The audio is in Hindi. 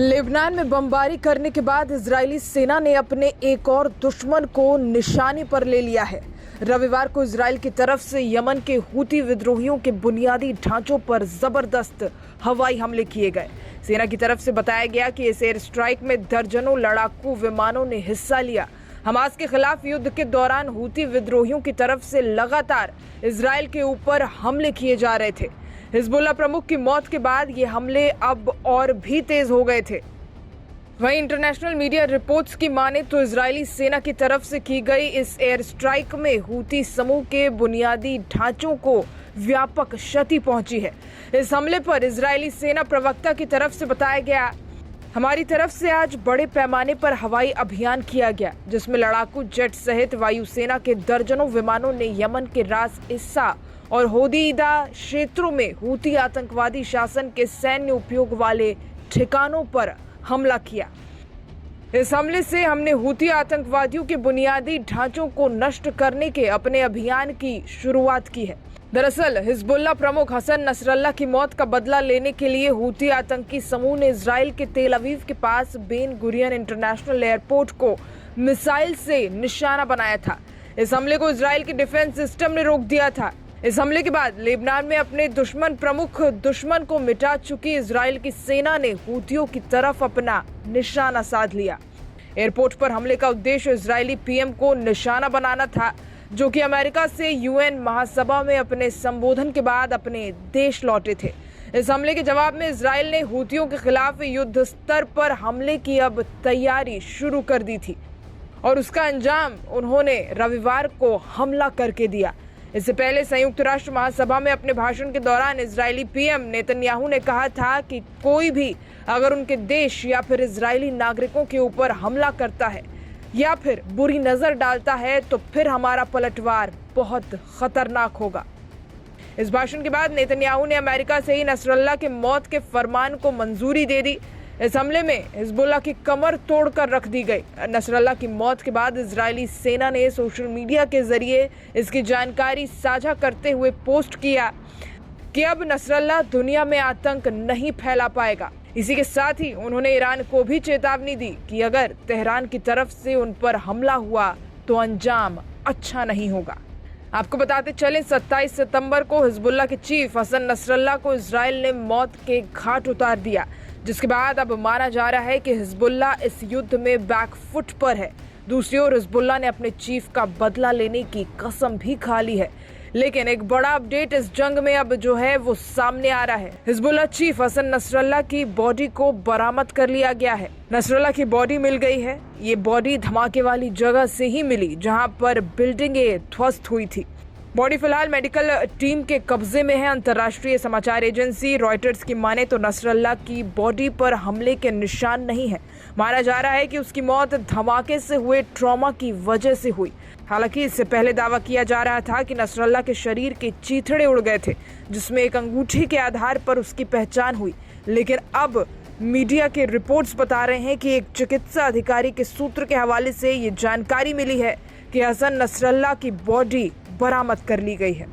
लेबनान में बमबारी करने के बाद इजरायली सेना ने अपने एक और दुश्मन को निशाने पर ले लिया है। रविवार को इजरायल की तरफ से यमन के हूती विद्रोहियों के बुनियादी ढांचों पर जबरदस्त हवाई हमले किए गए। सेना की तरफ से बताया गया कि इस एयर स्ट्राइक में दर्जनों लड़ाकू विमानों ने हिस्सा लिया। हमास के खिलाफ युद्ध के दौरान हूती विद्रोहियों की तरफ से लगातार इजरायल के ऊपर हमले किए जा रहे थे। हिजबुल्लाह प्रमुख की मौत के बाद ये हमले अब और भी तेज हो गए थे। वहीं इंटरनेशनल मीडिया रिपोर्ट्स की माने तो इजरायली सेना की तरफ से की गई इस एयर स्ट्राइक में हूती समूह के बुनियादी ढांचों को व्यापक क्षति पहुंची है। इस हमले पर इजरायली सेना प्रवक्ता की तरफ से बताया गया, हमारी तरफ से आज बड़े पैमाने पर हवाई अभियान किया गया, जिसमें लड़ाकू जेट सहित वायुसेना के दर्जनों विमानों ने यमन के रास इस्सा और होदीदा क्षेत्रों में हूती आतंकवादी शासन के सैन्य उपयोग वाले ठिकानों पर हमला किया। इस हमले से हमने हूती आतंकवादियों के बुनियादी ढांचों को नष्ट करने के अपने अभियान की शुरुआत की है। दरअसल हिजबुल्लाह प्रमुख हसन नसरल्लाह की मौत का बदला लेने के लिए हूती आतंकी समूह ने इजराइल के तेल अवीव के पास बेन गुरियन इंटरनेशनल एयरपोर्ट को मिसाइल से निशाना बनाया था। इस हमले को इजराइल के डिफेंस सिस्टम ने रोक दिया था। इस हमले के बाद लेबनान में अपने प्रमुख दुश्मन को मिटा चुकी इजराइल की सेना ने हूतियों की तरफ अपना निशाना साध लिया। एयरपोर्ट पर हमले का उद्देश्य इजरायली पीएम को निशाना बनाना था, जो कि अमेरिका से यूएन महासभा में अपने संबोधन के बाद अपने देश लौटे थे। इस हमले के जवाब में इजराइल ने हूतियों के खिलाफ युद्ध स्तर पर हमले की अब तैयारी शुरू कर दी थी और उसका अंजाम उन्होंने रविवार को हमला करके दिया। इससे पहले संयुक्त राष्ट्र महासभा में अपने भाषण के दौरान इजरायली पीएम नेतन्याहू ने कहा था कि कोई भी अगर उनके देश या फिर इजरायली नागरिकों के ऊपर हमला करता है या फिर बुरी नजर डालता है तो फिर हमारा पलटवार बहुत खतरनाक होगा। इस भाषण के बाद नेतन्याहू ने अमेरिका से ही नसरल्लाह के मौत के फरमान को मंजूरी दे दी। इस हमले में हिजबुल्लाह की कमर तोड़कर रख दी गई। नसरल्लाह की मौत के बाद इजरायली सेना ने सोशल मीडिया के जरिए इसकी जानकारी साझा करते हुए पोस्ट किया कि अब नसरल्लाह दुनिया में आतंक नहीं फैला पाएगा। इसी के साथ ही उन्होंने ईरान को भी चेतावनी दी कि अगर तेहरान की तरफ से उन पर हमला हुआ तो अंजाम अच्छा नहीं होगा। आपको बताते चलें, 27 सितंबर को हिजबुल्लाह के चीफ हसन नसरल्लाह को इजरायल ने मौत के घाट उतार दिया, जिसके बाद अब माना जा रहा है कि हिजबुल्लाह इस युद्ध में बैकफुट पर है। दूसरी ओर हिजबुल्लाह ने अपने चीफ का बदला लेने की कसम भी खा ली है। लेकिन एक बड़ा अपडेट इस जंग में अब जो है वो सामने आ रहा है। हिजबुल्लाह चीफ हसन नसरल्लाह की बॉडी को बरामद कर लिया गया है। नसरल्लाह की बॉडी मिल गई है। ये बॉडी धमाके वाली जगह से ही मिली जहां पर बिल्डिंगें ध्वस्त हुई थी। बॉडी फिलहाल मेडिकल टीम के कब्जे में है। अंतर्राष्ट्रीय समाचार एजेंसी रॉयटर्स की माने तो नसरल्लाह की बॉडी पर हमले के निशान नहीं है। माना जा रहा है कि उसकी मौत धमाके से हुए ट्रॉमा की वजह से हुई। हालांकि इससे पहले दावा किया जा रहा था कि नसरल्लाह के शरीर के चीथड़े उड़ गए थे, जिसमें एक अंगूठी के आधार पर उसकी पहचान हुई। लेकिन अब मीडिया के रिपोर्ट्स बता रहे हैं कि एक चिकित्सा अधिकारी के सूत्र के हवाले से ये जानकारी मिली है कि हसन नसरल्लाह की बॉडी बरामद कर ली गई है।